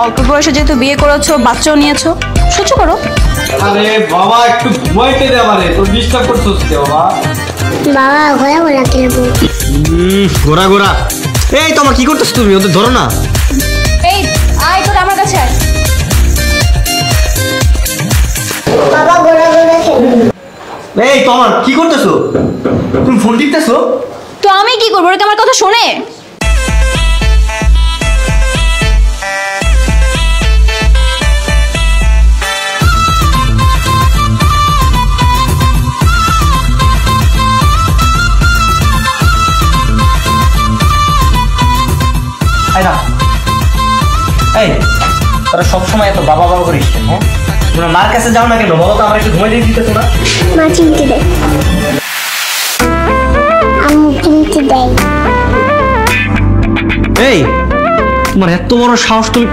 অল্প বয়সে যেহেতু বিয়ে করেছো, বাচ্চাও নিয়েছো, সহ্য করো। আরে বাবা একটু ঘুমাইতে দে আমারে, তোর ডিস্টার্ব করছিস কে বাবা? বাবা ঘোরা ঘোরা খেলবো। ঘোরা ঘোরা। এই তোমার কি করতেছ তুমি? ওদের ধরো না। এই আয় তোর আমার কাছে আয়। বাবা ঘোরা ঘোরা খেলবো। এই তোমার কি করতেছো? তুমি ফোন টিপতেছো? তো আমি কি করবো? ওরা কি আমার কথা শোনে? এই তোরা সবসময় এত বাবা বাবা করিস কেন? হ্যাঁ, তোমরা মার কাছে যাও না কেন? বলো তো, আমরা একটু ঘুমাই দিয়ে দিতেছো না? মা চিনতে দেয়, আম্মু চিনতে দেয়। এই তোমার এত বড় সাহস, তুমি